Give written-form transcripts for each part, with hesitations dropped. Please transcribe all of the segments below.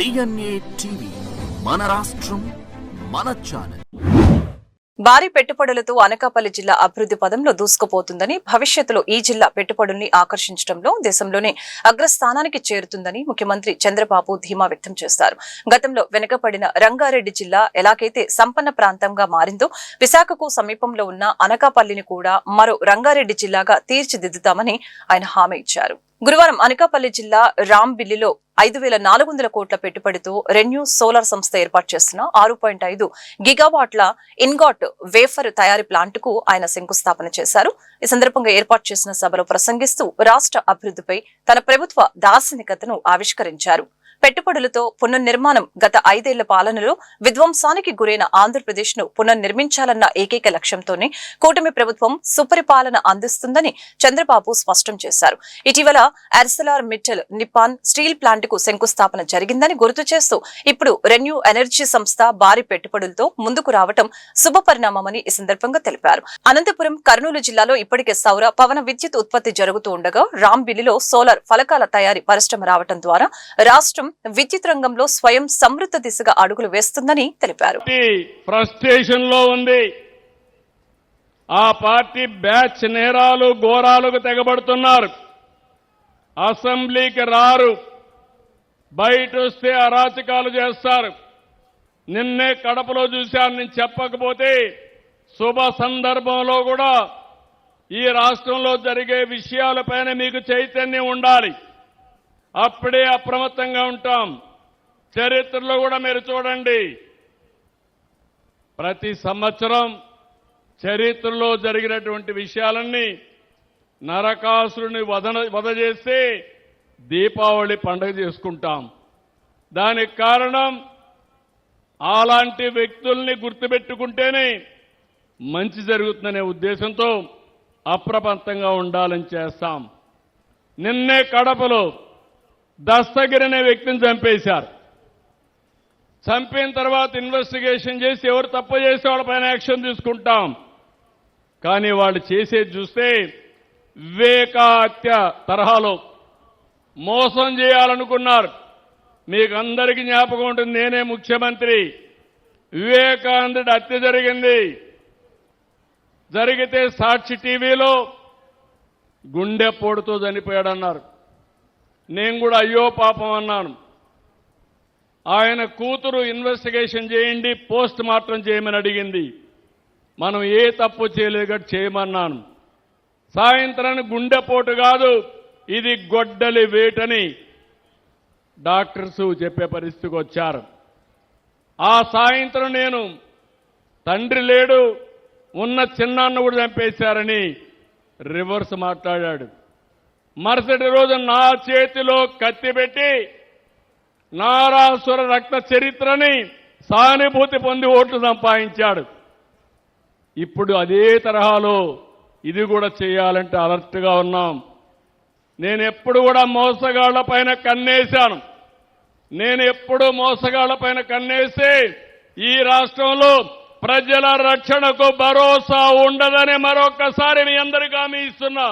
DNA TV, మన రాష్ట్రం మన ఛానల్. భారీ పెట్టుబడులతో అనకాపల్లి జిల్లా అభివృద్ధి పదంలో దూసుకుపోతుందని, భవిష్యత్తులో ఈ జిల్లా పెట్టుబడుల్ని ఆకర్షించడంలో దేశంలోనే అగ్రస్థానానికి చేరుతుందని ముఖ్యమంత్రి చంద్రబాబు ధీమా వ్యక్తం చేశారు. గతంలో వెనుకబడిన రంగారెడ్డి జిల్లా ఎలాగైతే సంపన్న ప్రాంతంగా మారిందో, విశాఖకు సమీపంలో ఉన్న అనకాపల్లిని కూడా మరో రంగారెడ్డి జిల్లాగా తీర్చిదిద్దుతామని ఆయన హామీ ఇచ్చారు. గురువారం అనకాపల్లి జిల్లా రాంబిల్లిలో 5,400 కోట్ల పెట్టుబడితో రెన్యూ సోలార్ సంస్థ ఏర్పాటు చేస్తున్న 6.5 గిగావాట్ల ఇన్గాట్ వేఫర్ తయారీ ప్లాంట్ కు ఆయన శంకుస్థాపన చేశారు. ఈ సందర్భంగా ఏర్పాటు చేసిన సభలో ప్రసంగిస్తూ రాష్ట్ర అభివృద్ధిపై తన ప్రభుత్వ దార్శనికతను ఆవిష్కరించారు. పెట్టుబడులతో పునర్నిర్మాణం గత 5 ఏళ్ల పాలనలో విధ్వంసానికి గురైన ఆంధ్రప్రదేశ్ ను పునర్నిర్మించాలన్న ఏకైక లక్ష్యంతోనే కూటమి ప్రభుత్వం సుపరిపాలన అందిస్తుందని చంద్రబాబు స్పష్టం చేశారు. ఇటీవల Arcelor Mittal Nippon steel plant కు శంకుస్థాపన జరిగిందని గుర్తు చేస్తూ ఇప్పుడు రెన్యూ ఎనర్జీ సంస్థ భారీ పెట్టుబడులతో ముందుకు రావటం శుభపరిణామమని ఈ సందర్భంగా తెలిపారు. అనంతపురం, కర్నూలు జిల్లాలో ఇప్పటికే సౌర పవన విద్యుత్ ఉత్పత్తి జరుగుతూ ఉండగా రాంబిల్లిలో సోలార్ ఫలకాల తయారీ పరిశ్రమ రావటం ద్వారా రాష్ట్రం విద్యుత్ రంగంలో స్వయం సమృద్ధ దిశగా అడుగులు వేస్తుందని తెలిపారు. ఫ్రస్ట్రేషన్ లో ఉంది. ఆ పార్టీ బ్యాచ్ నేరాలు ఘోరాలకు తెగబడుతున్నారు. అసెంబ్లీకి రారు, బయట వస్తే అరాచకాలు చేస్తారు. నిన్నే కడపలో చూశాను. నేను చెప్పకపోతే శుభ సందర్భంలో కూడా ఈ రాష్ట్రంలో జరిగే విషయాలపైన మీకు చైతన్యం ఉండాలి. అప్పుడే అప్రమత్తంగా ఉంటాం. చరిత్రలో కూడా మీరు చూడండి, ప్రతి సంవత్సరం చరిత్రలో జరిగినటువంటి విషయాలన్నీ నరకాసురుని వధ చేస్తే దీపావళి పండుగ చేసుకుంటాం. దానికి కారణం అలాంటి వ్యక్తుల్ని గుర్తుపెట్టుకుంటేనే మంచి జరుగుతుందనే ఉద్దేశంతో అప్రమత్తంగా ఉండాలని చేస్తాం. నిన్నే కడపలో దస్తగిరి అనే వ్యక్తిని చంపేశారు. చంపిన తర్వాత ఇన్వెస్టిగేషన్ చేసి ఎవరు తప్పు చేసే వాళ్ళపైన యాక్షన్ తీసుకుంటాం. కానీ వాళ్ళు చేసేది చూస్తే వివేక హత్య తరహాలో మోసం చేయాలనుకున్నారు. మీకు అందరికీ జ్ఞాపకం ఉంటుంది, నేనే ముఖ్యమంత్రి. వివేకానందుడి హత్య జరిగింది. జరిగితే సాక్షి టీవీలో గుండెపోటుతో చనిపోయాడన్నారు. నేను కూడా అయ్యో పాపం అన్నాను. ఆయన కూతురు ఇన్వెస్టిగేషన్ చేయండి, పోస్ట్ మార్టం చేయమని అడిగింది. మనం ఏ తప్పు చేయలేదు చేయమన్నాను. సాయంత్రానికి గుండెపోటు కాదు, ఇది గొడ్డలి వేటని డాక్టర్స్ చెప్పే పరిస్థితికి వచ్చారు. ఆ సాయంత్రం నేను తండ్రి లేడు, ఉన్న చిన్నాన్న కూడా చంపేశారని రివర్స్ మాట్లాడాడు. మరుసటి రోజు నా చేతిలో కత్తి పెట్టి నారాసుర రక్త చరిత్రని సానుభూతి పొంది ఓట్లు సంపాదించాడు. ఇప్పుడు అదే తరహాలో ఇది కూడా చేయాలంటే అలర్ట్గా ఉన్నాం. నేను ఎప్పుడు కూడా మోసగాళ్ల పైన కన్నేశాను. నేను ఎప్పుడు మోసగాళ్ల పైన కన్నేసి ఈ రాష్ట్రంలో ప్రజల రక్షణకు భరోసా ఉండదని మరొకసారి మీ అందరికీ హామీ ఇస్తున్నా.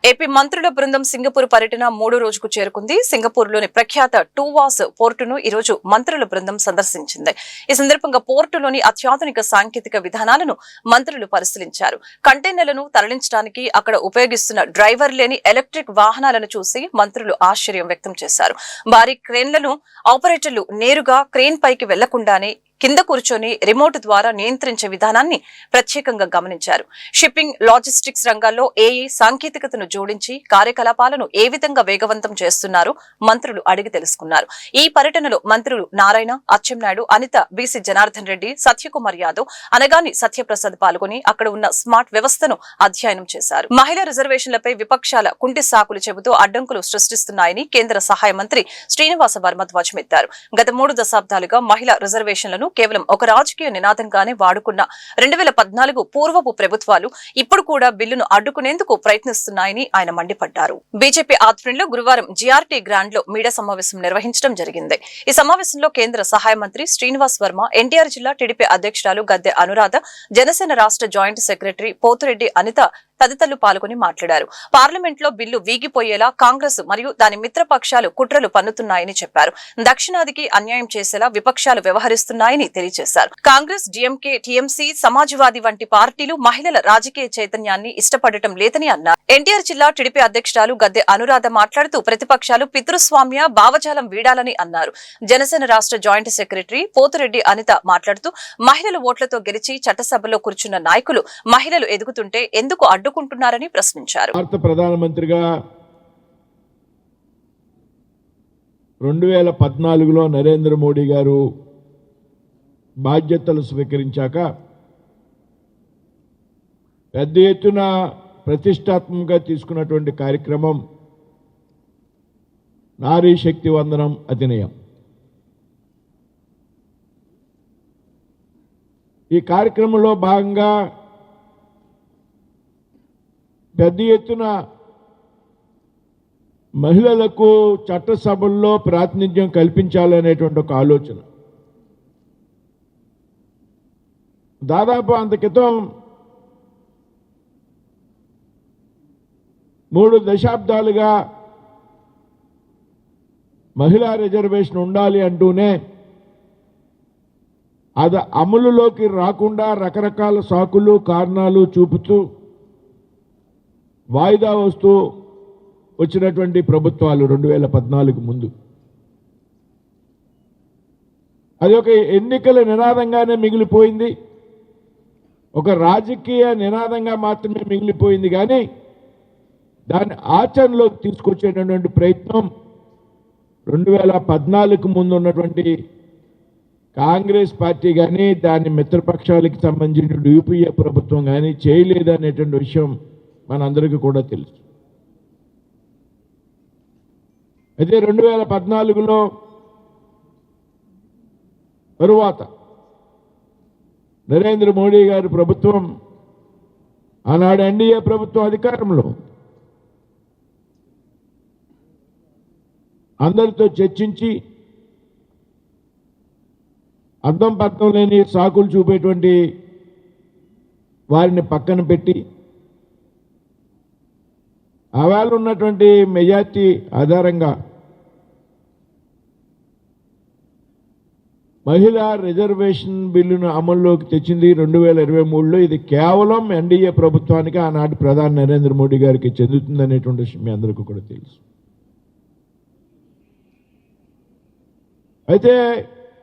ఏపీ మంత్రుల బృందం సింగపూర్ పర్యటన 3వ రోజుకు చేరుకుంది. సింగపూర్లోని ప్రఖ్యాత టూవాస్ పోర్టును ఈ రోజు మంత్రుల బృందం సందర్శించింది. ఈ సందర్భంగా పోర్టులోని అత్యాధునిక సాంకేతిక విధానాలను మంత్రులు పరిశీలించారు. కంటైనర్లను తరలించడానికి అక్కడ ఉపయోగిస్తున్న డ్రైవర్ లేని ఎలక్ట్రిక్ వాహనాలను చూసి మంత్రులు ఆశ్చర్యం వ్యక్తం చేశారు. భారీ క్రేన్లను ఆపరేటర్లు నేరుగా క్రేన్ పైకి వెళ్లకుండానే కింద కూర్చొని రిమోట్ ద్వారా నియంత్రించే విధానాన్ని ప్రత్యేకంగా గమనించారు. షిప్పింగ్, లాజిస్టిక్స్ రంగాల్లో ఏఐ సాంకేతికతను జోడించి కార్యకలాపాలను ఏ విధంగా వేగవంతం చేస్తున్నారో మంత్రులు అడిగి తెలుసుకున్నారు. ఈ పర్యటనలో మంత్రులు నారాయణ, అచ్చెన్నాయుడు, అనిత, బీసీ జనార్దన్ రెడ్డి, సత్యకుమార్ యాదవ్, అనగాని సత్యప్రసాద్ పాల్గొని అక్కడ ఉన్న స్మార్ట్ వ్యవస్థను అధ్యయనం చేశారు. మహిళా రిజర్వేషన్లపై విపక్షాల కుంటి సాకులు చెబుతూ అడ్డంకులు సృష్టిస్తున్నాయని కేంద్ర సహాయ మంత్రి శ్రీనివాస వర్మ ధ్వజమెత్తారు. గత 3 దశాబ్దాలుగా మహిళా రిజర్వేషన్లను కేవలం ఒక రాజకీయ నినాదంగానే వాడుకున్న 2014 పూర్వపు ప్రభుత్వాలు ఇప్పుడు కూడా బిల్లును అడ్డుకునేందుకు ప్రయత్నిస్తున్నాయని ఆయన మండిపడ్డారు. బీజేపీ ఆధ్వర్యంలో గురువారం జీఆర్టీ గ్రాండ్ లో మీడియా సమావేశం నిర్వహించడం జరిగింది. ఈ సమావేశంలో కేంద్ర సహాయ మంత్రి శ్రీనివాస్ వర్మ, ఎన్టీఆర్ జిల్లా టీడీపీ అధ్యక్షురాలు గద్దె అనురాధ, జనసేన రాష్ట్ర జాయింట్ సెక్రటరీ పోతురెడ్డి అనిత, తదితరులు పాల్గొని మాట్లాడారు. పార్లమెంట్ లో బిల్లు వీగిపోయేలా కాంగ్రెస్ మరియు దాని మిత్రపక్షాలు కుట్రలు పన్నుతున్నాయని చెప్పారు. దక్షిణాదికి అన్యాయం చేసేలా విపక్షాలు వ్యవహరిస్తున్నాయని తెలియజేశారు. కాంగ్రెస్, డిఎంకే, టీఎంసీ, సమాజ్వాదీ వంటి పార్టీలు మహిళల రాజకీయ చైతన్యాన్ని ఇష్టపడటం లేదని అన్నారు. ఎన్టీఆర్ జిల్లా టీడీపీ అధ్యక్షురాలు గద్దె అనురాధ మాట్లాడుతూ ప్రతిపక్షాలు పితృస్వామ్య భావజాలం వీడాలని అన్నారు. జనసేన రాష్ట్ర జాయింట్ సెక్రటరీ పోతురెడ్డి అనిత మాట్లాడుతూ మహిళల ఓట్లతో గెలిచి చట్టసభలో కూర్చున్న నాయకులు మహిళలు ఎదుగుతుంటే ఎందుకు అడ్డుకుంటున్నారని ప్రశ్నించారు. భారత ప్రధానమంత్రిగా 2014లో నరేంద్ర మోడీ గారు బాధ్యతలు స్వీకరించాక పెద్ద ఎత్తున ప్రతిష్టాత్మకంగా తీసుకున్నటువంటి కార్యక్రమం నారీ శక్తి వందనం అధినియం. ఈ కార్యక్రమంలో భాగంగా పెద్ద ఎత్తున మహిళలకు చట్టసభల్లో ప్రాతినిధ్యం కల్పించాలనేటువంటి ఒక ఆలోచన. దాదాపు అంత క్రితం 3 దశాబ్దాలుగా మహిళా రిజర్వేషన్ ఉండాలి అంటూనే అది అమలులోకి రాకుండా రకరకాల సాకులు కారణాలు చూపుతూ వాయిదా వస్తూ వచ్చినటువంటి ప్రభుత్వాలు 2014 ముందు అది ఒక ఎన్నికల నినాదంగానే మిగిలిపోయింది. ఒక రాజకీయ నినాదంగా మాత్రమే మిగిలిపోయింది. కానీ దాన్ని ఆచరణలోకి తీసుకొచ్చేటటువంటి ప్రయత్నం 2014 ముందు ఉన్నటువంటి కాంగ్రెస్ పార్టీ కానీ దాని మిత్రపక్షాలకు సంబంధించిన యూపీఏ ప్రభుత్వం కానీ చేయలేదనేటువంటి విషయం మనందరికీ కూడా తెలుసు. అయితే 2014లో తరువాత నరేంద్ర మోడీ గారి ప్రభుత్వం, ఆనాడు ఎన్డీఏ ప్రభుత్వం అధికారంలో అందరితో చర్చించి అర్థం పర్థం లేని సాకులు చూపేటువంటి వారిని పక్కన పెట్టి ఆవేళ ఉన్నటువంటి మెజార్టీ ఆధారంగా మహిళా రిజర్వేషన్ బిల్లును అమల్లోకి తెచ్చింది 2023లో. ఇది కేవలం ఎన్డీఏ ప్రభుత్వానికి, ఆనాటి ప్రధాని నరేంద్ర మోడీ గారికి చెందుతుందనేటువంటి విషయం మీ అందరికీ కూడా తెలుసు. అయితే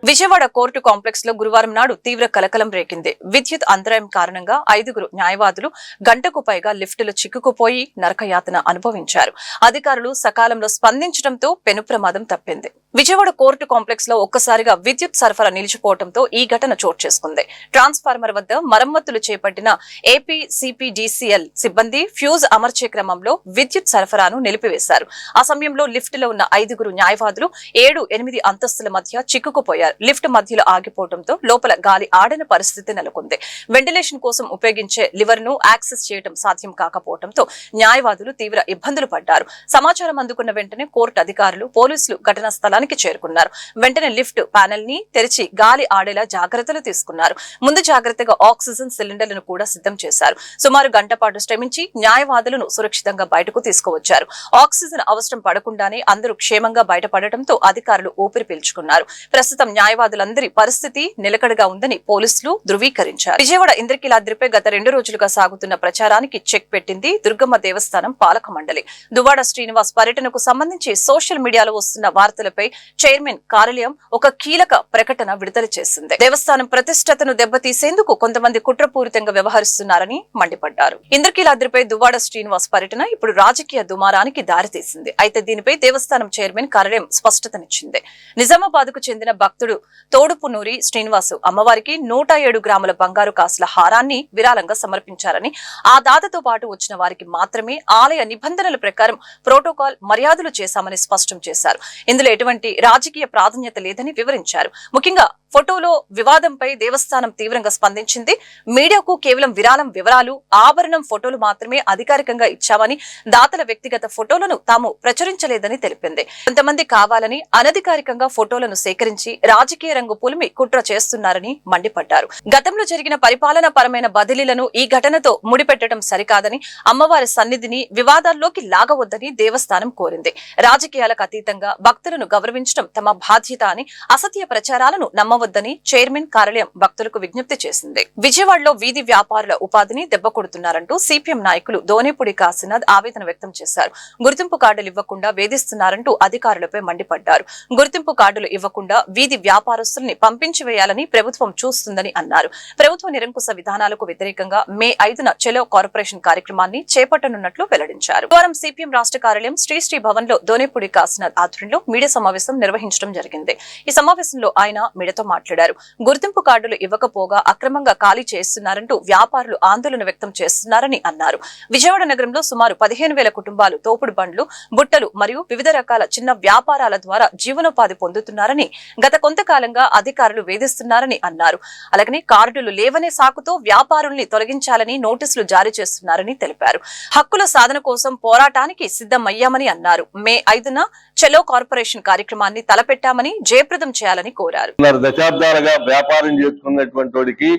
విజయవాడ కోర్టు కాంప్లెక్స్ లో గురువారం నాడు తీవ్ర కలకలం రేగింది. విద్యుత్ అంతరాయం కారణంగా 5గురు న్యాయవాదులు గంటకు పైగా లిఫ్టులో చిక్కుకుపోయి నరకయాతన అనుభవించారు. అధికారులు సకాలంలో స్పందించడంతో పెను ప్రమాదం తప్పింది. విజయవాడ కోర్టు కాంప్లెక్స్ లో ఒక్కసారిగా విద్యుత్ సరఫరా నిలిచిపోవడంతో ఈ ఘటన చోటు చేసుకుంది. ట్రాన్స్ఫార్మర్ వద్ద మరమ్మతులు చేపట్టిన ఏపీసీపీడీసీఎల్ సిబ్బంది ఫ్యూజ్ అమర్చే క్రమంలో విద్యుత్ సరఫరాను నిలిపివేశారు. ఆ సమయంలో లిఫ్ట్ లో ఉన్న 5గురు న్యాయవాదులు 7-8 అంతస్తుల మధ్య చిక్కుకుపోయారు. లిఫ్ట్ మధ్యలో ఆగిపోవడంతో లోపల గాలి ఆడని పరిస్థితి నెలకొంది. వెంటిలేషన్ కోసం ఉపయోగించే లివర్ ను యాక్సెస్ చేయడం సాధ్యం కాకపోవడంతో న్యాయవాదులు తీవ్ర ఇబ్బందులు పడ్డారు. సమాచారం అందుకున్న వెంటనే కోర్టు అధికారులు, పోలీసులు ఘటనా స్థలానికి చేరుకున్నారు. వెంటనే లిఫ్ట్ ప్యానెల్ ని తెరిచి గాలి ఆడేలా జాగ్రత్తలు తీసుకున్నారు. ముందు జాగ్రత్తగా ఆక్సిజన్ సిలిండర్లను కూడా సిద్ధం చేశారు. సుమారు గంట పాటు శ్రమించి న్యాయవాదులను సురక్షితంగా బయటకు తీసుకువచ్చారు. ఆక్సిజన్ అవసరం పడకుండానే అందరూ క్షేమంగా బయటపడటంతో అధికారులు ఊపిరి పీల్చుకున్నారు. ప్రస్తుతం న్యాయవాదులందరి పరిస్థితి నిలకడగా ఉందని పోలీసులు ధృవీకరించారు. విజయవాడ ఇంద్రకీలాద్రిపై గత 2 రోజులుగా సాగుతున్న ప్రచారానికి చెక్ పెట్టింది దుర్గమ్మ దేవస్థానం పాలక మండలి. దువ్వాడ శ్రీనివాస్ పర్యటనకు సంబంధించి సోషల్ మీడియాలో వస్తున్న వార్తలపై చైర్మన్ కార్యాలయం ఒక కీలక ప్రకటన విడుదల చేసింది. దేవస్థానం ప్రతిష్టతను దెబ్బతీసేందుకు కొంతమంది కుట్రపూరితంగా వ్యవహరిస్తున్నారని మండిపడ్డారు. ఇంద్రకీలాద్రిపై దువ్వాడ శ్రీనివాస్ పర్యటన ఇప్పుడు రాజకీయ దుమారానికి దారితీసింది. అయితే దీనిపై దేవస్థానం చైర్మన్ కార్యాలయం స్పష్టతనిచ్చింది. నిజామాబాద్ కు చెందిన భక్తుడు తోడుపునూరి శ్రీనివాసు అమ్మవారికి 107 గ్రాముల బంగారు కాసుల హారాన్ని విరాళంగా సమర్పించారని, ఆ దాతతో పాటు వచ్చిన వారికి మాత్రమే ఆలయ నిబంధనల ప్రకారం ప్రోటోకాల్ మర్యాదలు చేశామని స్పష్టం చేశారు. ఇందులో ఎటువంటి రాజకీయ ప్రాధాన్యత లేదని వివరించారు. ముఖ్యంగా ఫోటోలో వివాదంపై దేవస్థానం తీవ్రంగా స్పందించింది. మీడియాకు కేవలం విరాళం వివరాలు, ఆభరణం ఫోటోలు మాత్రమే అధికారికంగా ఇచ్చామని, దాతల వ్యక్తిగత ఫోటోలను తాము ప్రచురించలేదని తెలిపింది. కొంతమంది కావాలని అనధికారికంగా ఫోటోలను సేకరించి రాజకీయ రంగు పులిమి కుట్ర చేస్తున్నారని మండిపడ్డారు. గతంలో జరిగిన పరిపాలనా పరమైన బదిలీలను ఈ ఘటనతో ముడిపెట్టడం సరికాదని, అమ్మవారి సన్నిధిని వివాదాల్లోకి లాగవద్దని దేవస్థానం కోరింది. రాజకీయాలకు అతీతంగా భక్తులను గౌరవించడం తమ బాధ్యత అని, అసత్య ప్రచారాలను నమ్మవద్దని చైర్మన్ కార్యాలయం భక్తులకు విజ్ఞప్తి చేసింది. విజయవాడలో వీధి వ్యాపారుల ఉపాధిని దెబ్బకొడుతున్నారంటూ సిపిఎం నాయకులు దోనేపూడి కాశీనాథ్ ఆవేదన వ్యక్తం చేశారు. గుర్తింపు కార్డులు ఇవ్వకుండా వేధిస్తున్నారంటూ అధికారులపై మండిపడ్డారు. గుర్తింపు కార్డులు ఇవ్వకుండా వీధి వ్యాపారస్తుల్ని పంపించి వేయాలని ప్రభుత్వం చూస్తుందని అన్నారు. ప్రభుత్వ నిరంకుశ విధానాలకు వ్యతిరేకంగా మే 5న చెలో కార్పొరేషన్ కార్యక్రమాన్ని చేపట్టనున్నట్లు వెల్లడించారు. వారం సిపిఎం రాష్ట్ర కార్యాలయం శ్రీ భవన్ లో దోనేపూడి కాశీనాథ్ ఆధ్వర్యంలో మీడియా సమావేశం నిర్వహించడం జరిగింది. ఈ సమావేశంలో ఆయన మీడియాతో మాట్లాడారు. గుర్తింపు కార్డులు ఇవ్వకపోగా అక్రమంగా ఖాళీ చేస్తున్నారంటూ వ్యాపారులు ఆందోళన వ్యక్తం చేస్తున్నారని అన్నారు. విజయవాడ నగరంలో సుమారు 15,000 కుటుంబాలు తోపుడు బండ్లు, బుట్టలు మరియు వివిధ రకాల చిన్న వ్యాపారాల ద్వారా జీవనోపాధి పొందుతున్నారని, గత కొంతకాలంగా అధికారులు వేధిస్తున్నారని అన్నారు. అలాగనే కార్డులు లేవనే సాకుతో వ్యాపారుల్ని తొలగించాలని నోటీసులు జారీ చేస్తున్నారని తెలిపారు. హక్కుల సాధన కోసం పోరాటానికి సిద్ధమయ్యామని అన్నారు. మే 5న చెలో కార్పొరేషన్ కార్యక్రమాన్ని తలపెట్టామని, జయప్రదం చేయాలని కోరారు. దశాబ్దాలుగా వ్యాపారం చేసుకున్నటువంటి వాడికి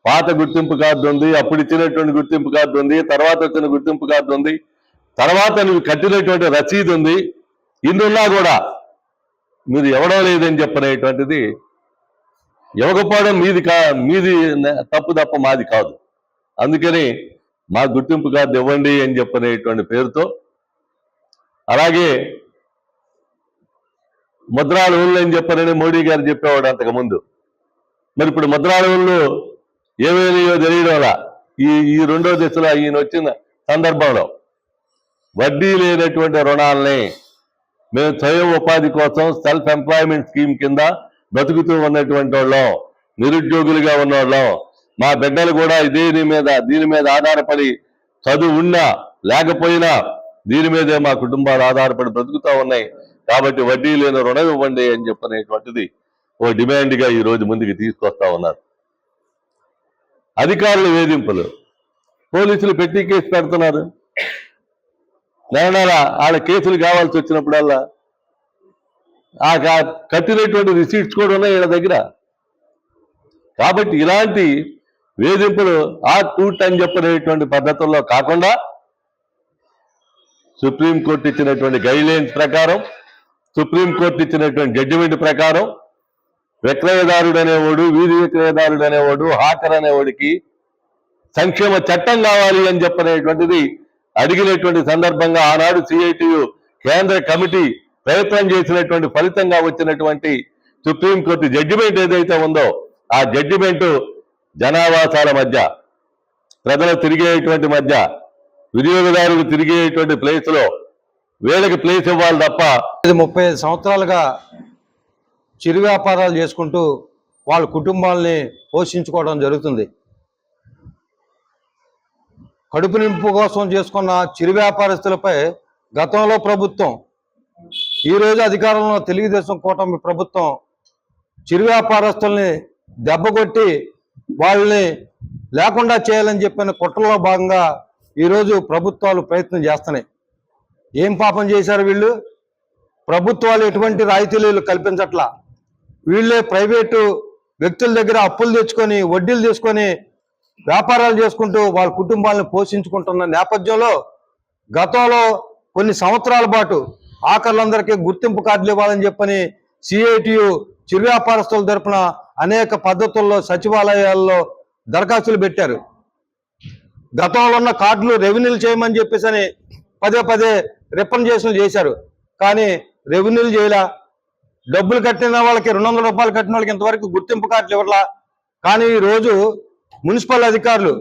పాత గుర్తింపు కార్డు ఉంది, అప్పుడు ఇచ్చినటువంటి గుర్తింపు కార్డు ఉంది, తర్వాత వచ్చిన గుర్తింపు కార్డు ఉంది, తర్వాత నువ్వు కట్టినటువంటి రసీదు ఉంది. ఇందున్నా కూడా మీరు ఎవడో లేదని చెప్పనేటువంటిది ఇవ్వకపోవడం మీది తప్పు తప్ప మాది కాదు. అందుకని మా గుర్తింపు కార్డు ఇవ్వండి అని చెప్పనేటువంటి పేరుతో, అలాగే ముద్రాల ఊళ్ళు అని చెప్పారని మోడీ గారు చెప్పేవాడు అంతకుముందు. మరి ఇప్పుడు ముద్రాల ఊళ్ళు ఏమేమియో తెలియడం ఈ రెండో దశలో ఈయన వచ్చిన సందర్భంలో వడ్డీ లేనటువంటి రుణాలని మేము స్వయం ఉపాధి కోసం సెల్ఫ్ ఎంప్లాయ్మెంట్ స్కీమ్ కింద బతుకుతూ ఉన్నటువంటి వాళ్ళం, నిరుద్యోగులుగా ఉన్నవాళ్ళం, మా బిడ్డలు కూడా దీని మీద ఆధారపడి చదువు ఉన్నా లేకపోయినా దీని మీదే మా కుటుంబాలు ఆధారపడి బ్రతుకుతూ ఉన్నాయి. కాబట్టి వడ్డీ లేని రుణం ఇవ్వండి అని చెప్పనేటువంటిది ఓ డిమాండ్గా ఈ రోజు ముందుకు తీసుకొస్తా ఉన్నారు. అధికారుల వేధింపులు, పోలీసులు పెట్టి కేసు పెడుతున్నారు. నెల వాళ్ళ కేసులు కావాల్సి వచ్చినప్పుడల్లా ఆ కట్టినటువంటి రిసీట్స్ కూడా ఉన్నాయి వీళ్ళ దగ్గర. కాబట్టి ఇలాంటి వేధింపులు అని చెప్పనేటువంటి పద్ధతుల్లో కాకుండా సుప్రీంకోర్టు ఇచ్చినటువంటి గైడ్లైన్స్ ప్రకారం, సుప్రీంకోర్టు ఇచ్చినటువంటి జడ్జిమెంట్ ప్రకారం విక్రయదారుడు అనేవాడు, వీధి విక్రయదారుడు అనేవాడు, హాకర్ అనేవాడికి సంక్షేమ చట్టం కావాలి అని చెప్పనేటువంటిది అడిగినటువంటి సందర్భంగా ఆనాడు సిఐటియు కేంద్ర కమిటీ ప్రయత్నం చేసినటువంటి ఫలితంగా వచ్చినటువంటి సుప్రీంకోర్టు జడ్జిమెంట్ ఏదైతే ఉందో ఆ జడ్జిమెంటు జనావాసాల మధ్య, ప్రజలు తిరిగేటువంటి మధ్య, వినియోగదారులు తిరిగేటువంటి ప్లేస్ లో వీళ్ళకి ప్లేస్ ఇవ్వాలి తప్ప 35 సంవత్సరాలుగా చిరు వ్యాపారాలు చేసుకుంటూ వాళ్ళ కుటుంబాలని పోషించుకోవడం జరుగుతుంది. కడుపు నింపు కోసం చేసుకున్న చిరు వ్యాపారస్తులపై గతంలో ప్రభుత్వం, ఈరోజు అధికారంలో తెలుగుదేశం కూటమి ప్రభుత్వం చిరు వ్యాపారస్తుల్ని దెబ్బకొట్టి వాళ్ళని లేకుండా చేయాలని చెప్పిన కుట్రలో భాగంగా ఈరోజు ప్రభుత్వాలు ప్రయత్నం చేస్తున్నాయి. ఏం పాపం చేశారు వీళ్ళు? ప్రభుత్వాలు ఎటువంటి రాయితీలు కల్పించట్లా. వీళ్ళే ప్రైవేటు వ్యక్తుల దగ్గర అప్పులు తెచ్చుకొని, వడ్డీలు తీసుకొని వ్యాపారాలు చేసుకుంటూ వాళ్ళ కుటుంబాలను పోషించుకుంటున్న నేపథ్యంలో గతంలో కొన్ని సంవత్సరాల పాటు ఆఖరులందరికీ గుర్తింపు కార్డులు ఇవ్వాలని చెప్పని సిఐటియు చిరు వ్యాపారస్తుల తరపున అనేక పద్ధతుల్లో సచివాలయాల్లో దరఖాస్తులు పెట్టారు. గతంలో ఉన్న కార్డులు రెవెన్యూలు చేయమని చెప్పేసి పదే రిప్రజెంటేషన్లు చేశారు. కానీ రెవెన్యూలు చేయలా. డబ్బులు కట్టిన వాళ్ళకి 200 రూపాయలు కట్టిన వాళ్ళకి ఇంతవరకు గుర్తింపు కార్డులు ఇవ్వట్లా. కానీ ఈరోజు మున్సిపల్ అధికారులు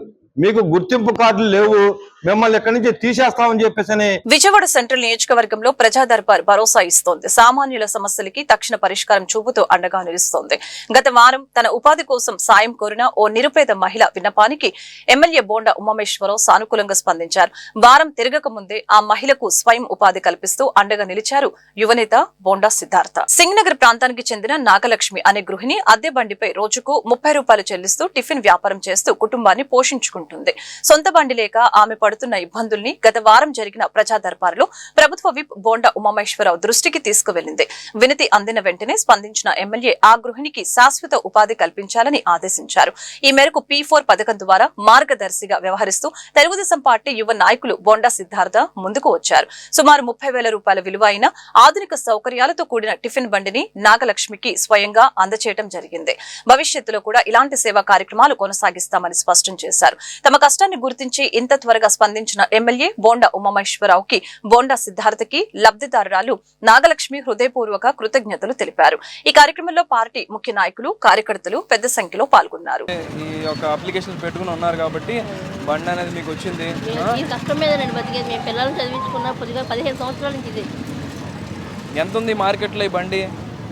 మీకు గుర్తింపు కార్డులు లేవు, మిమ్మల్ని ఇక్కడి నుంచి తీసేస్తామని చెప్పేసి విజయవాడ సెంట్రల్ నియోజకవర్గంలో ప్రజా దర్బార్ భరోసా ఇస్తోంది. సామాన్యుల సమస్యలకి తక్షణ పరిష్కారం చూపుతూ అండగా నిలుస్తోంది. గత వారం తన ఉపాధి కోసం సాయం కోరిన ఓ నిరుపేద మహిళ విన్నపానికి ఎమ్మెల్యే బోండా ఉమామేశ్వరరావు సానుకూలంగా స్పందించారు. వారం తిరగక ముందే ఆ మహిళకు స్వయం ఉపాధి కల్పిస్తూ అండగా నిలిచారు యువనేత బోండా సిద్ధార్థ. సింగనగర్ ప్రాంతానికి చెందిన నాగలక్ష్మి అనే గృహిణి అద్దె బండిపై రోజుకు 30 రూపాయలు చెల్లిస్తూ టిఫిన్ వ్యాపారం చేస్తూ కుటుంబాన్ని పోషించుకుంటుంది. సొంత బండి లేక ఆమె పడుతున్న ఇబ్బందుల్ని గత వారం జరిగిన ప్రజా దర్బార్లో ప్రభుత్వ విప్ బోండా ఉమామేశ్వరరావు దృష్టికి తీసుకువెళ్లింది. వినతి అందిన వెంటనే స్పందించిన ఎమ్మెల్యే ఆ గృహిణికి శాశ్వత ఉపాధి కల్పించాలని ఆదేశించారు. ఈ మేరకు P4 పథకం ద్వారా మార్గదర్శిగా వ్యవహరిస్తూ తెలుగుదేశం పార్టీ యువ నాయకులు బోండా సిద్ధార్థ ముందుకు వచ్చారు. సుమారు 30,000 రూపాయల విలువ అయిన ఆధునిక సౌకర్యాలతో కూడిన టిఫిన్ బండిని నాగలక్ష్మికి స్వయంగా అందచేయడం జరిగింది. భవిష్యత్తులో కూడా ఇలాంటి సేవా కార్యక్రమాలు కొనసాగిస్తామని స్పష్టం చేశారు. తమ కష్టాన్ని గుర్తించి ఇంత త్వరగా స్పందించిన ఎమ్మెల్యే బోండా ఉమామేశ్వరరావుకి బోండా సిద్ధార్థకి లబ్ధిదారురాలు నాగలక్ష్మి హృదయపూర్వక కృతజ్ఞతలు తెలిపారు. ఈ కార్యక్రమంలో పార్టీ ముఖ్య నాయకులు కార్యకర్తలు పెద్ద సంఖ్యలో పాల్గొన్నారు. ఈ యొక్క అప్లికేషన్ పెట్టుకుని ఉన్నారు కాబట్టి బండి అనేది మీకు వచ్చింది. కష్టం మీద నేను బతికేది. మేము పిల్లల్ని చదివించుకున్న కొద్దిగా 15 సంవత్సరాల నుంచి ఇది. ఎంత ఉంది మార్కెట్లో ఈ బండి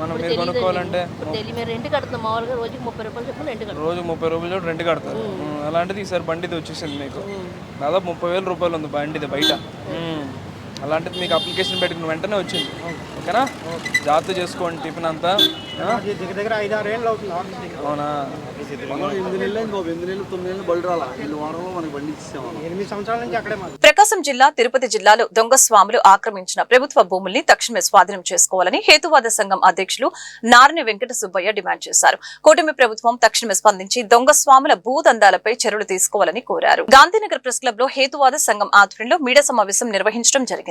మనం మీరు కొనుక్కోవాలంటే? మేము రెంట్ కడతాం. మామూలుగా రోజుకి 30 రూపాయలు చెప్పిన రెంట్ కడతాం. రోజు 30 రూపాయలు రెంట్ కడతారు. అలాంటిది ఈసారి బండిది వచ్చేసింది మీకు. దాదాపు 30,000 రూపాయలు ఉంది బండిది బయట. అలాంటిది మీకు అప్లికేషన్ పెట్టుకున్న వెంటనే వచ్చింది. ఓకేనా? జాగ్రత్త చేసుకోండి. టిఫిన్ అంతా దగ్గర 5-6 ఏళ్ళు అవుతుంది. అవునా? 8 నెలలు 9 నెలలు బళ్ళు రాలా. 8 సంవత్సరాల నుంచి అక్కడే. ప్రకాశం జిల్లా తిరుపతి జిల్లాలో దొంగ స్వాములు ఆక్రమించిన ప్రభుత్వ భూముల్ని తక్షణమే స్వాధీనం చేసుకోవాలని హేతువాద సంఘం అధ్యక్షులు నారిని వెంకట సుబ్బయ్య డిమాండ్ చేశారు. కూటమి ప్రభుత్వం తక్షణమే స్పందించి దొంగ స్వాముల భూదందాలపై చర్యలు తీసుకోవాలని కోరారు. గాంధీనగర్ ప్రెస్ క్లబ్ లో హేతువాద సంఘం ఆధ్వర్యంలో మీడియా సమావేశం నిర్వహించడం జరిగింది.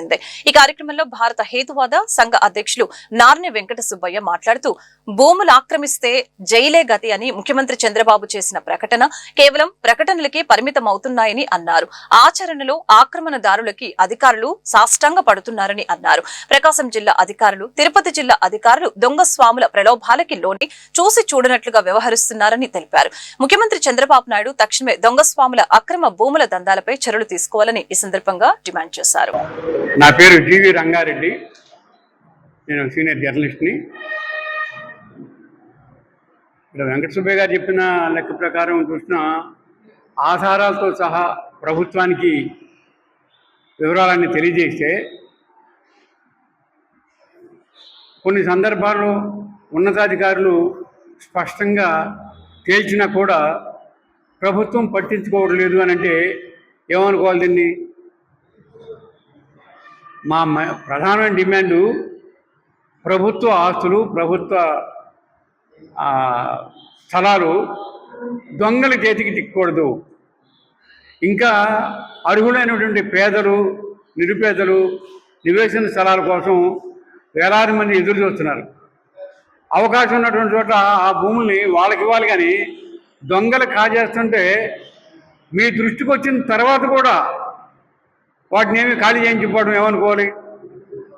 ఈ కార్యక్రమంలో భారత హేతువాద సంఘ అధ్యక్షులు నారిని వెంకట సుబ్బయ్య మాట్లాడుతూ భూములు ఆక్రమిస్తే జైలే గతి అని ముఖ్యమంత్రి చంద్రబాబు చేసిన ప్రకటన కేవలం ప్రకటనలకే పరిమితం అవుతున్నాయని అన్నారు. ఆచరణలో ఆక్రమణదారులకి అధికారులు సాష్టాంగ పడుతున్నారని అన్నారు. ప్రకాశం జిల్లా అధికారులు తిరుపతి జిల్లా అధికారులు దొంగ స్వాముల ప్రలోభాలకి లోని చూసి చూడనట్లుగా వ్యవహరిస్తున్నారని తెలిపారు. ముఖ్యమంత్రి చంద్రబాబు నాయుడు తక్షణమే దొంగ స్వాముల అక్రమ భూముల దందాలపై చర్యలు తీసుకోవాలని ఈ సందర్భంగా డిమాండ్ చేశారు. నా పేరు జీవి రంగారెడ్డి. నేను సీనియర్ జర్నలిస్ట్ని. ఇక్కడ వెంకట సుబ్బయ్య గారు చెప్పిన లెక్క ప్రకారం చూసిన ఆధారాలతో సహా ప్రభుత్వానికి వివరాలన్నీ తెలియజేస్తే కొన్ని సందర్భాల్లో ఉన్నతాధికారులు స్పష్టంగా తేల్చినా కూడా ప్రభుత్వం పట్టించుకోవట్లేదు అని అంటే ఏమనుకోవాలి దీన్ని? మా ప్రధానమైన డిమాండు ప్రభుత్వ ఆస్తులు, ప్రభుత్వ స్థలాలు దొంగల చేతికి చిక్కకూడదు. ఇంకా అర్హులైనటువంటి పేదలు, నిరుపేదలు నివేశన స్థలాల కోసం వేలాది మంది ఎదురు చూస్తున్నారు. అవకాశం ఉన్నటువంటి చోట ఆ భూముల్ని వాళ్ళకి ఇవ్వాలి, కానీ దొంగలు కాజేస్తుంటే మీ దృష్టికి వచ్చిన తర్వాత కూడా వాటిని ఏమి ఖాళీ చేయించుకోవడం ఏమనుకోవాలి?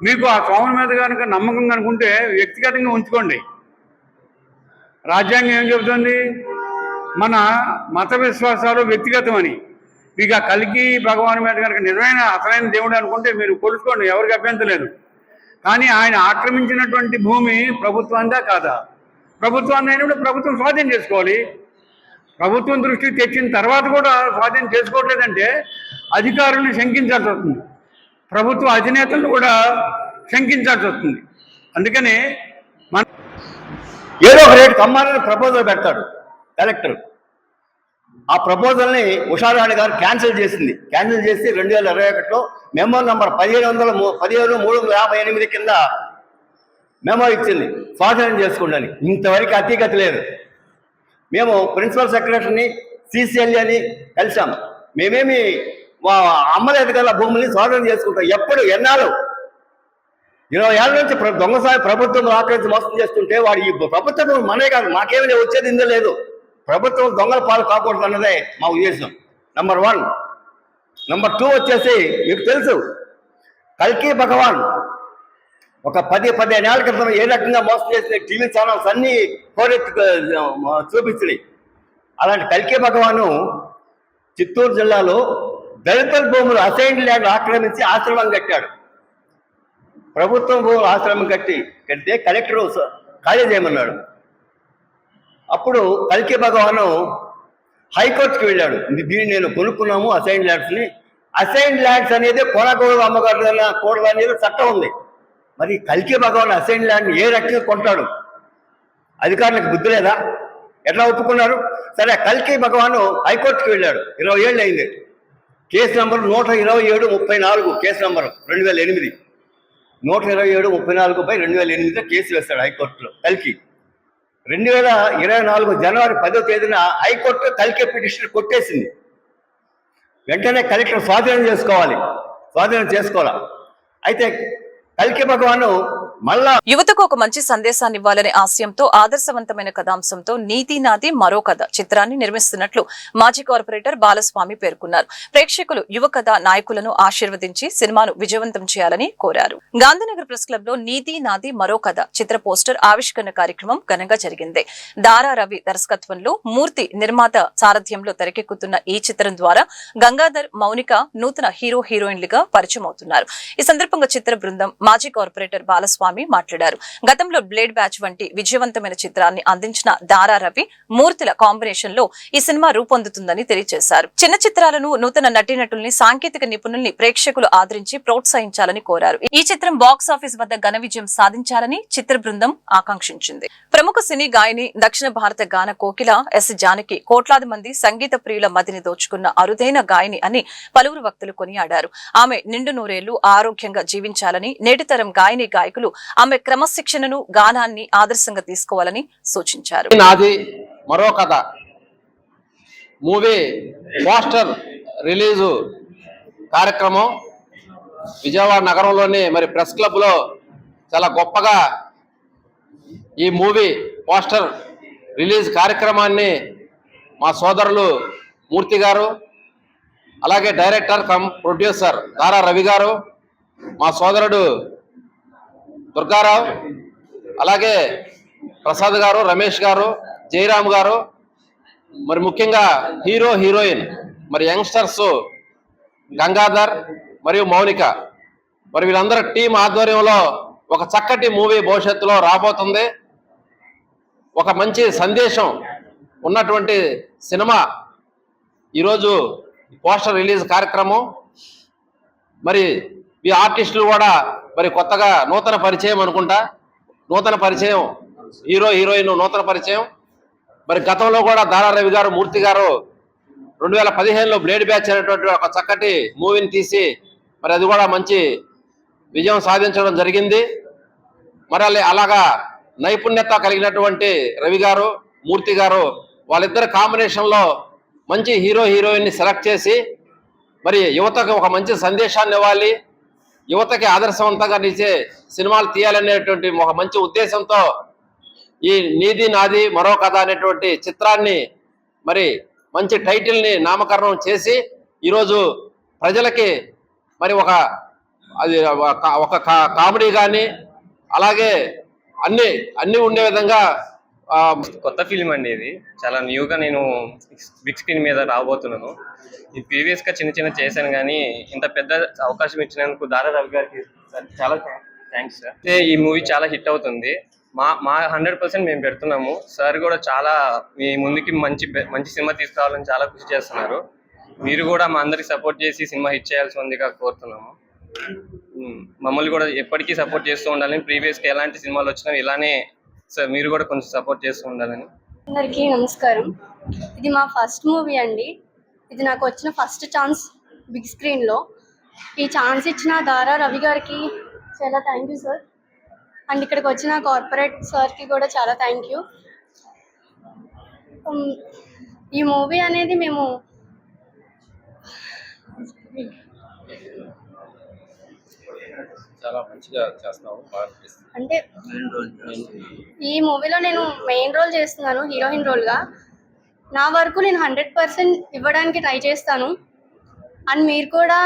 మీకు ఆ స్వామి మీద కనుక నమ్మకం కనుకుంటే వ్యక్తిగతంగా ఉంచుకోండి. రాజ్యాంగం ఏం చెబుతుంది? మన మత విశ్వాసాలు వ్యక్తిగతమని. మీకు ఆ కలికి భగవాన్ మీద కనుక నిజమైన అసలైన దేవుడు అనుకుంటే మీరు కొలుసుకోండి, ఎవరికి అభ్యంతరం. కానీ ఆయన ఆక్రమించినటువంటి భూమి ప్రభుత్వాందా కాదా? ప్రభుత్వాన్ని అయినప్పుడు ప్రభుత్వం స్వాధీనం చేసుకోవాలి. ప్రభుత్వం దృష్టికి తెచ్చిన తర్వాత కూడా స్వాధీనం చేసుకోవట్లేదంటే అధికారులను శంకించాల్సి వస్తుంది, ప్రభుత్వ అధినేతలను కూడా శంకించాల్సి వస్తుంది. అందుకని మన ఏదో ఒక రేటు కమ్మాలని ప్రపోజల్ పెడతాడు కలెక్టర్. ఆ ప్రపోజల్ని ఉషారాణి గారు క్యాన్సిల్ చేసింది. క్యాన్సిల్ చేసి 2021లో మెమో నంబర్ 15,358 కింద మెమో ఇచ్చింది, స్వాధీనం చేసుకోండి. ఇంతవరకు అతిగతి లేదు. మేము ప్రిన్సిపల్ సెక్రటరీని, CCLA కలిసాం. మేమేమి అమ్మలేదు కదా భూముల్ని స్వాధీనం చేసుకుంటాం. ఎప్పుడు ఎన్నాళ్ళు 20 ఏళ్ళ నుంచి దొంగసారి ప్రభుత్వం ఆక్రమించి మోసం చేస్తుంటే వాడు ఈ ప్రభుత్వం మనే కాదు, మాకేమైనా వచ్చేది ఇందో లేదు. ప్రభుత్వం దొంగల పాలు కాకూడదు అన్నదే మా ఉద్దేశం. నంబర్ 1. నంబర్ 2 వచ్చేసి మీకు తెలుసు, కల్కి భగవాన్ ఒక 10-15 ఏళ్ల క్రితం ఏ రకంగా మోసం చేసిన టీవీ ఛానల్స్ అన్నీ కోరెత్తి చూపించినాయి. అలాంటి కల్కి భగవాను చిత్తూరు జిల్లాలో దళితుల భూములు అసైన్డ్ ల్యాండ్ ఆక్రమించి ఆశ్రమం కట్టాడు. ప్రభుత్వం భూములు ఆశ్రమం కడితే కలెక్టర్ ఖాళీ చేయమన్నాడు. అప్పుడు కల్కి భగవాను హైకోర్టుకి వెళ్ళాడు. దీన్ని నేను కొనుక్కున్నాము అసైన్డ్ ల్యాండ్స్ని. అసైన్డ్ ల్యాండ్స్ అనేది కొనకూడదు, అమ్మకూడదు అనేది చట్టం ఉంది. మరి కల్కి భగవాన్ అసైన్డ్ ల్యాండ్ ఏ రకంగా కొంటాడు? అధికారులకు బుద్ధి లేదా? ఎట్లా ఒప్పుకున్నారు? సరే, కల్కి భగవాను హైకోర్టుకి వెళ్ళాడు. 20 ఏళ్ళు అయింది. Case number 127/34, case number 2008. 127/34/2008 case వేస్తాడు హైకోర్టులో కల్కి. 2024 జనవరి 10వ తేదీన హైకోర్టు కల్కి పిటిషన్ కొట్టేసింది. వెంటనే కలెక్టర్ స్వాధీనం చేసుకోవాలా. అయితే కల్కి భగవాను మళ్ళా యువతకు ఒక మంచి సందేశాన్ని ఇవ్వాలనే ఆశయంతో ఆదర్శవంతమైన కథాంశంతో నీతి నాది మరో కథ చిత్రాన్ని నిర్మిస్తున్నట్లు మాజీ కార్పొరేటర్ బాలస్వామి పేర్కొన్నారు. ప్రేక్షకులు యువ కథ నాయకులను ఆశీర్వదించి సినిమాను విజయవంతం చేయాలని కోరారు. గాంధీనగర్ ప్రెస్ క్లబ్ లో నీతి నాది మరో కథ చిత్ర పోస్టర్ ఆవిష్కరణ కార్యక్రమం ఘనంగా జరిగింది. దారా రవి దర్శకత్వంలో మూర్తి నిర్మాత సారథ్యంలో తెరకెక్కుతున్న ఈ చిత్రం ద్వారా గంగాధర్, మౌనిక నూతన హీరోయిన్లుగా పరిచయం అవుతున్నారు. ఈ సందర్భంగా చిత్ర బృందం మాజీ కార్పొరేటర్ బాలస్వామి మాట్లాడారు. గతంలో బ్లేడ్ బ్యాచ్ వంటి విజయవంతమైన చిత్రాన్ని అందించిన దారా రవి, మూర్తిల కాంబినేషన్ లో ఈ సినిమా రూపొందుతుందని తెలియజేశారు. చిన్న చిత్రాలను, నూతన నటీనటుల్ని, సాంకేతిక నిపుణుల్ని ప్రేక్షకులు ఆదరించి ప్రోత్సహించాలని కోరారు. ఈ చిత్రం బాక్సాఫీస్ వద్ద ఘన విజయం సాధించాలని చిత్ర బృందం ఆకాంక్షించింది. ప్రముఖ సినీ గాయని, దక్షిణ భారత గాన కోకిల ఎస్ జానకి కోట్లాది మంది సంగీత ప్రియుల మదిని దోచుకున్న అరుదైన గాయని అని పలువురు వక్తలు కొనియాడారు. ఆమె నిండు నూరేళ్లు ఆరోగ్యంగా జీవించాలని, నేటితరం గాయని గాయకులు ఆమె క్రమశిక్షణను, గానాన్ని ఆదర్శంగా తీసుకోవాలని సూచించారు. నాది మరో కథ మూవీ పోస్టర్ రిలీజు కార్యక్రమం విజయవాడ నగరంలోని మరి ప్రెస్ క్లబ్ లో చాలా గొప్పగా ఈ మూవీ పోస్టర్ రిలీజ్ కార్యక్రమాన్ని మా సోదరులు మూర్తి గారు, అలాగే డైరెక్టర్ కమ్ ప్రొడ్యూసర్ దారా రవి గారు, మా సోదరుడు దుర్గారావు, అలాగే ప్రసాద్ గారు, రమేష్ గారు, జయరామ్ గారు, మరి ముఖ్యంగా హీరోయిన్ మరి యంగ్స్టర్స్ గంగాధర్ మరియు మౌనిక, మరి వీళ్ళందరూ టీం ఆధ్వర్యంలో ఒక చక్కటి మూవీ భవిష్యత్తులో రాబోతుంది. ఒక మంచి సందేశం ఉన్నటువంటి సినిమా ఈరోజు పోస్టర్ రిలీజ్ కార్యక్రమం. మరి ఈ ఆర్టిస్టులు కూడా మరి కొత్తగా నూతన పరిచయం అనుకుంటా, నూతన పరిచయం హీరోయిన్ నూతన పరిచయం. మరి గతంలో కూడా దారా రవి గారు, మూర్తి గారు 2015లో బ్లేడ్ బ్యాచ్ అనేటువంటి ఒక చక్కటి మూవీని తీసి మరి అది కూడా మంచి విజయం సాధించడం జరిగింది. మరి అలాగా నైపుణ్యత కలిగినటువంటి రవి గారు, మూర్తి గారు వాళ్ళిద్దరు కాంబినేషన్లో మంచి హీరోయిన్ని సెలెక్ట్ చేసి మరి యువతకు ఒక మంచి సందేశాన్ని ఇవ్వాలి, యువతకి ఆదర్శవంతంగా నిలిచే సినిమాలు తీయాలనేటువంటి ఒక మంచి ఉద్దేశంతో ఈ నీది నాది మరో కథ అనేటువంటి చిత్రాన్ని మరి మంచి టైటిల్ని నామకరణం చేసి ఈరోజు ప్రజలకి మరి ఒక కామెడీ కానీ అలాగే అన్ని ఉండే విధంగా కొత్త ఫిలిం అండి. ఇది చాలా న్యూగా నేను బిగ్ స్క్రీన్ మీద రాబోతున్నాను. ఈ ప్రీవియస్గా చిన్న చేశాను, కానీ ఇంత పెద్ద అవకాశం ఇచ్చినందుకు దారా రవి గారికి చాలా థ్యాంక్స్ సార్. ఈ మూవీ చాలా హిట్ అవుతుంది. మా 100% మేము పెడుతున్నాము. సార్ కూడా చాలా మీ ముందుకి మంచి సినిమా తీసుకురావాలని చాలా కృషి చేస్తున్నారు. మీరు కూడా మా అందరికి సపోర్ట్ చేసి సినిమా హిట్ చేయాల్సి ఉందిగా కోరుతున్నాము. మమ్మల్ని కూడా ఎప్పటికీ సపోర్ట్ చేస్తూ ఉండాలని, ప్రీవియస్గా ఎలాంటి సినిమాలు వచ్చినా ఇలానే సార్ మీరు కూడా కొంచెం సపోర్ట్ చేస్తూ ఉండాలని. అందరికీ నమస్కారం. ఇది మా ఫస్ట్ మూవీ అండి. ఇది నాకు వచ్చిన ఫస్ట్ ఛాన్స్ బిగ్ స్క్రీన్లో. ఈ ఛాన్స్ ఇచ్చిన దారా రవి గారికి చాలా థ్యాంక్ యూ సార్. అండ్ ఇక్కడికి వచ్చిన కార్పొరేట్ సార్కి కూడా చాలా థ్యాంక్ యూ. ఈ మూవీ అనేది మేము చాలా మంచిగా చేస్తున్నాము. అంటే ఈ మూవీలో నేను మెయిన్ రోల్ చేస్తున్నాను, హీరోయిన్ రోల్గా. నా వరకు నేను 100% ఇవ్వడానికి ట్రై చేస్తాను. అండ్ మీరు కూడా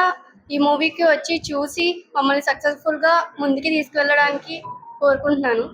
ఈ మూవీకి వచ్చి చూసి మమ్మల్ని సక్సెస్ఫుల్గా ముందుకి తీసుకువెళ్ళడానికి కోరుకుంటున్నాను.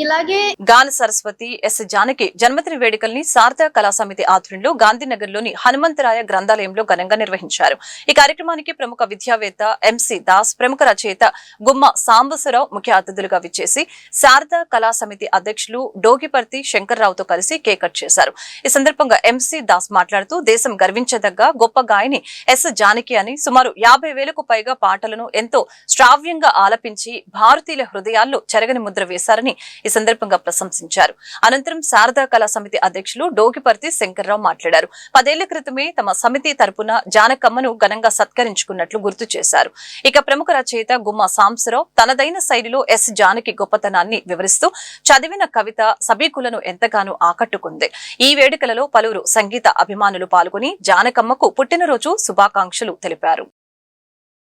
ఇలాగే గాన సరస్వతి ఎస్ జానకి జన్మదిన వేడుకల్ని శారదా కళా సమితి ఆధ్వర్యంలో గాంధీనగర్ లోని హనుమంతరాయ గ్రంథాలయంలో ఘనంగా నిర్వహించారు. ఈ కార్యక్రమానికి ప్రముఖ విద్యావేత్త ఎంసీ దాస్, ప్రముఖ రచయిత గుమ్మ సాంబశివరావు ముఖ్య అతిథులుగా విచ్చేసి శారదా కళా సమితి అధ్యక్షులు డోగిపర్తి శంకర్రావుతో కలిసి కేక్ కట్ చేశారు. ఈ సందర్భంగా ఎంసీ దాస్ మాట్లాడుతూ దేశం గర్వించదగ్గ గొప్ప గాయని ఎస్ జానకి అని సుమారు 50,000కు పైగా పాటలను ఎంతో శ్రావ్యంగా ఆలపించి భారతీయుల హృదయాల్లో చెరగని ముద్ర వేశారని ఈ సందర్భంగా ప్రశంసించారు. అనంతరం శారదా కళా సమితి అధ్యక్షులు డోగిపర్తి శంకర్రావు మాట్లాడారు. 10 ఏళ్ల క్రితమే తమ సమితి తరపున జానకమ్మను ఘనంగా సత్కరించుకున్నట్లు గుర్తు చేశారు. ఇక ప్రముఖ రచయిత గుమ్మ సాంబశివరావు తనదైన శైలిలో ఎస్ జానకి గొప్పతనాన్ని వివరిస్తూ చదివిన కవిత సభికులను ఎంతగానో ఆకట్టుకుంది. ఈ వేడుకలలో పలువురు సంగీత అభిమానులు పాల్గొని జానకమ్మకు పుట్టినరోజు శుభాకాంక్షలు తెలిపారు.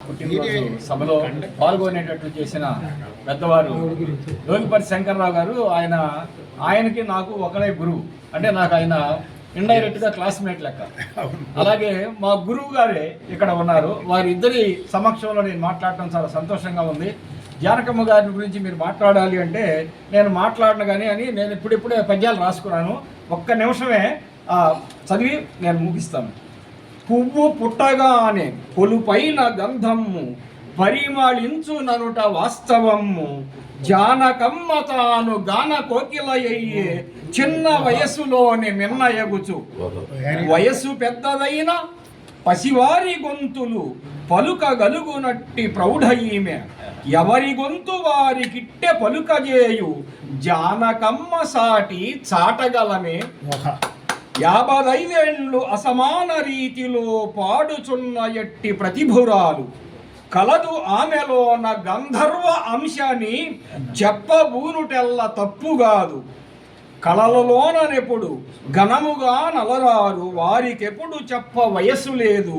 పుట్టినరోజు సభలో పాల్గొనేటట్లు చేసిన పెద్దవారు డోగిపర్తి శంకర్రావు గారు. ఆయనకి నాకు ఒకరే గురువు, అంటే నాకు ఆయన ఇండైరెక్ట్ గా క్లాస్మేట్ లెక్క. అలాగే మా గురువు గారే ఇక్కడ ఉన్నారు. వారిద్దరి సమక్షంలో నేను మాట్లాడటం చాలా సంతోషంగా ఉంది. జానకమ్మ గారి గురించి మీరు మాట్లాడాలి అంటే నేను మాట్లాడను కానీ అని నేను ఇప్పుడిప్పుడే పద్యాలు రాసుకున్నాను. ఒక్క నిమిషమే చదివి నేను ముగిస్తాను. పువ్వు పుట్టగానే పొలుపైన గంధము పరిమళించుననుట వాస్తవము, జానకమ్మ తాను గాన కోకిలయ్యే చిన్న వయసులోని మిన్నయగుచు, వయసు పెద్దదైన పసివారి గొంతులు పలుకగలుగునట్టి ప్రౌఢ ఈమె, ఎవరి గొంతు వారికిట్టె పలుకజేయు జానకమ్మ సాటి చాటగలమే. 55 ఏళ్ళు అసమాన రీతిలో పాడుచున్న ఎట్టి ప్రతిభురాలు కలదు ఆమెలోన గంధర్వ అంశాన్ని చెప్పబూనుటెల్ల తప్పుగాదు. కళలలోనెప్పుడు ఘనముగా నలరారు వారికెప్పుడు చెప్ప వయస్సు లేదు,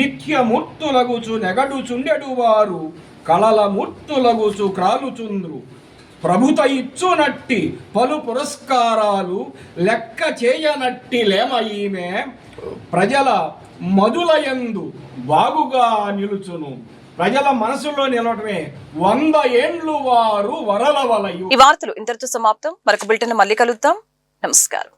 నిత్యమూర్తులగుచు నెగడుచుండెడు వారు కళల మూర్తులగుచు క్రాలుచుంద్రు. ప్రభుత ఇచ్చునట్టి పలు పురస్కారాలు లెక్క చేయనట్టి లేమ ఈమె, ప్రజల మధులయందు బాగుగా నిలుచును, ప్రజల మనసులో నిలవటమే 100 ఏండ్లు వారు వరల వలయు. ఈ వార్తలు ఇంతటితో సమాప్తం. మరొక బులెటిన్ మళ్ళీ కలుద్దాం. నమస్కారం.